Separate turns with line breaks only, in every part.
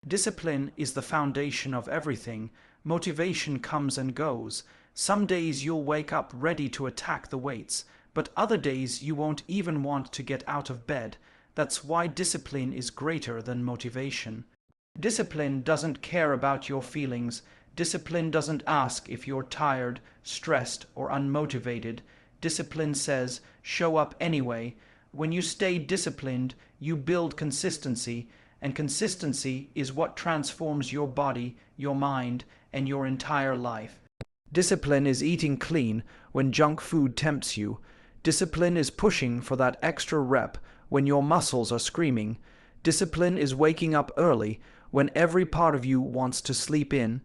Discipline is the foundation of everything. Motivation comes and goes. Some days you'll wake up ready to attack the weights, but other days you won't even want to get out of bed. That's why discipline is greater than motivation. Discipline doesn't care about your feelings. Discipline doesn't ask if you're tired, stressed, or unmotivated. Discipline says, show up anyway. When you stay disciplined, you build consistency, and consistency is what transforms your body, your mind, and your entire life. Discipline is eating clean when junk food tempts you. Discipline is pushing for that extra rep when your muscles are screaming. Discipline is waking up early when every part of you wants to sleep in.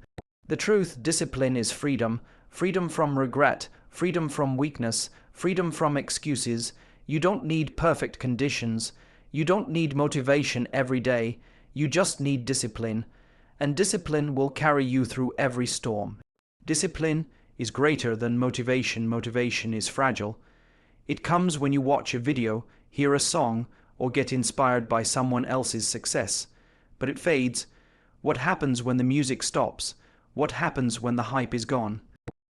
The truth, discipline is freedom. Freedom from regret, freedom from weakness, freedom from excuses. You don't need perfect conditions. You don't need motivation every day. You just need discipline. And discipline will carry you through every storm. Discipline is greater than motivation. Motivation is fragile. It comes when you watch a video, hear a song, or get inspired by someone else's success. But it fades. What happens when the music stops? What happens when the hype is gone?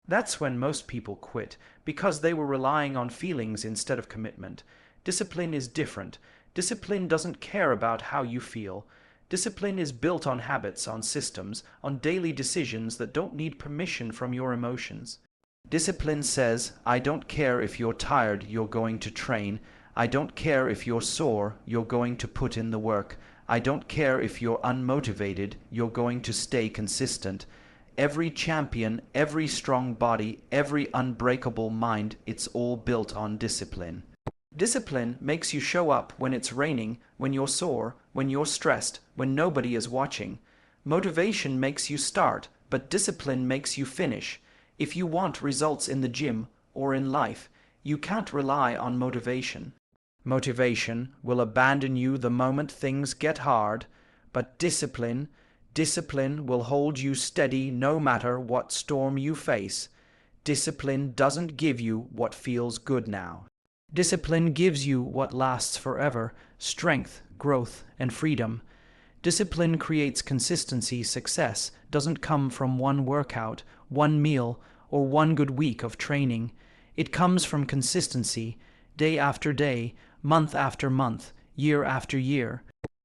That's when most people quit, because they were relying on feelings instead of commitment. Discipline is different. Discipline doesn't care about how you feel. Discipline is built on habits, on systems, on daily decisions that don't need permission from your emotions. Discipline says, I don't care if you're tired, you're going to train. I don't care if you're sore, you're going to put in the work. I don't care if you're unmotivated, you're going to stay consistent. Every champion, every strong body, every unbreakable mind, it's all built on discipline. Discipline makes you show up when it's raining, when you're sore, when you're stressed, when nobody is watching. Motivation makes you start, but discipline makes you finish. If you want results in the gym or in life, you can't rely on motivation. Motivation will abandon you the moment things get hard, but discipline will hold you steady no matter what storm you face. Discipline doesn't give you what feels good now. Discipline gives you what lasts forever: strength, growth, and freedom. Discipline creates consistency. Success doesn't come from one workout, one meal, or one good week of training. It comes from consistency, day after day, month after month, year after year.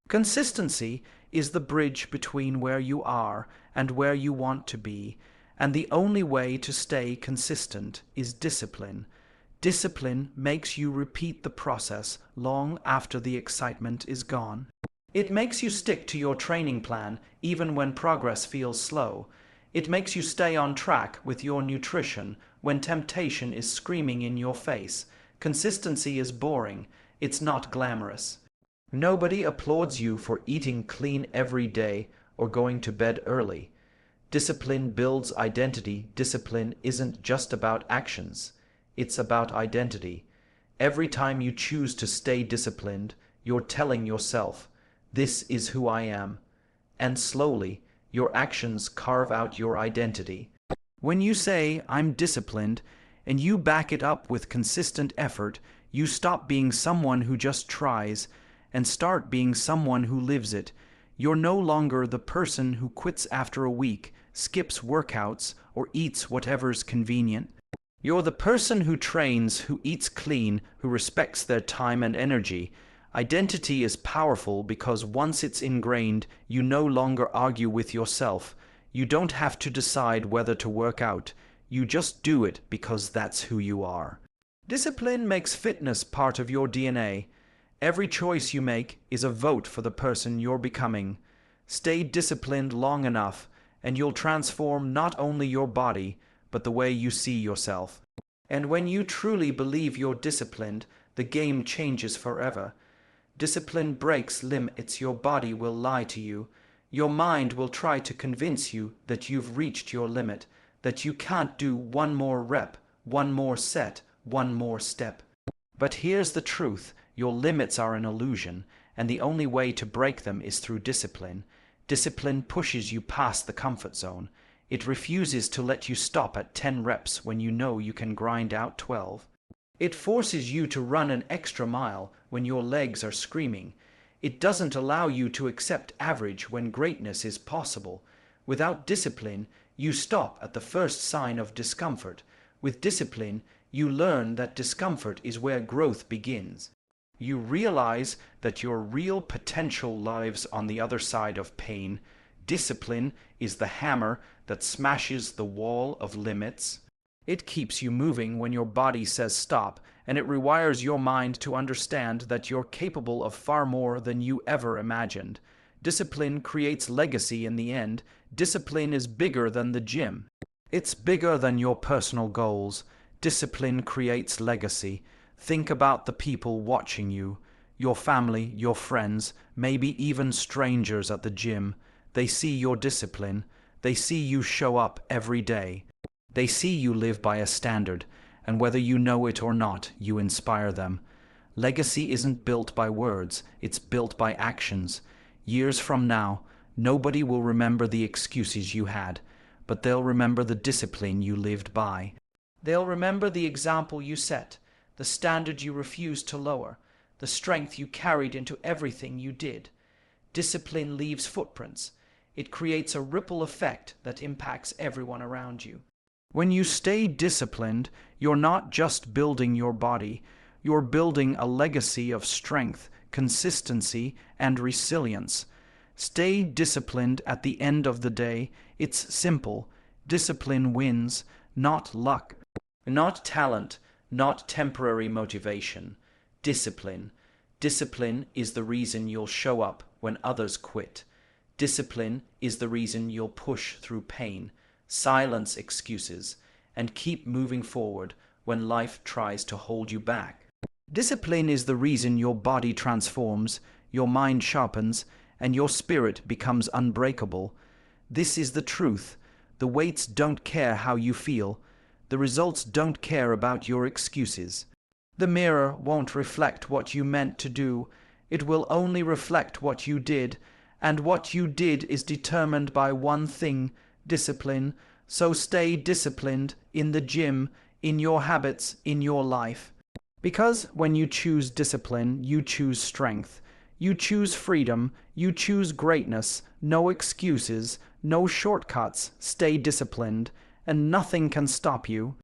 Consistency is the bridge between where you are and where you want to be, and the only way to stay consistent is discipline. Discipline makes you repeat the process long after the excitement is gone. It makes you stick to your training plan even when progress feels slow. It makes you stay on track with your nutrition when temptation is screaming in your face. Consistency is boring. It's not glamorous. Nobody applauds you for eating clean every day or going to bed early. Discipline builds identity. Discipline isn't just about actions. It's about identity. Every time you choose to stay disciplined, you're telling yourself, this is who I am. And slowly, your actions carve out your identity. When you say, I'm disciplined, and you back it up with consistent effort, you stop being someone who just tries and start being someone who lives it. You're no longer the person who quits after a week, skips workouts, or eats whatever's convenient. You're the person who trains, who eats clean, who respects their time and energy. Identity is powerful because once it's ingrained, you no longer argue with yourself. You don't have to decide whether to work out. You just do it because that's who you are. Discipline makes fitness part of your DNA. Every choice you make is a vote for the person you're becoming. Stay disciplined long enough, and you'll transform not only your body, but the way you see yourself. And when you truly believe you're disciplined, the game changes forever. Discipline breaks limits. Your body will lie to you. Your mind will try to convince you that you've reached your limit, that you can't do one more rep, one more set, one more step. But here's the truth. Your limits are an illusion, and the only way to break them is through discipline. Discipline pushes you past the comfort zone. It refuses to let you stop at 10 reps when you know you can grind out 12. It forces you to run an extra mile when your legs are screaming. It doesn't allow you to accept average when greatness is possible. Without discipline, you stop at the first sign of discomfort. With discipline, you learn that discomfort is where growth begins. You realize that your real potential lives on the other side of pain. Discipline is the hammer that smashes the wall of limits. It keeps you moving when your body says stop, and it rewires your mind to understand that you're capable of far more than you ever imagined. Discipline creates legacy in the end. Discipline is bigger than the gym. It's bigger than your personal goals. Discipline creates legacy. Think about the people watching you, your family, your friends, maybe even strangers at the gym. They see your discipline. They see you show up every day. They see you live by a standard, and whether you know it or not, you inspire them. Legacy isn't built by words, it's built by actions. Years from now, nobody will remember the excuses you had, but they'll remember the discipline you lived by. They'll remember the example you set, the standard you refused to lower, the strength you carried into everything you did. Discipline leaves footprints. It creates a ripple effect that impacts everyone around you. When you stay disciplined, you're not just building your body, you're building a legacy of strength, consistency, and resilience. Stay disciplined at the end of the day. It's simple. Discipline wins, not luck, not talent, not temporary motivation. Discipline. Discipline is the reason you'll show up when others quit. Discipline is the reason you'll push through pain, silence excuses, and keep moving forward when life tries to hold you back. Discipline is the reason your body transforms, your mind sharpens, and your spirit becomes unbreakable. This is the truth. The weights don't care how you feel. The results don't care about your excuses. The mirror won't reflect what you meant to do. It will only reflect what you did, and what you did is determined by one thing: discipline. So stay disciplined in the gym, in your habits, in your life. Because when you choose discipline, you choose strength. You choose freedom. You choose greatness. No excuses, no shortcuts. Stay disciplined, and nothing can stop you.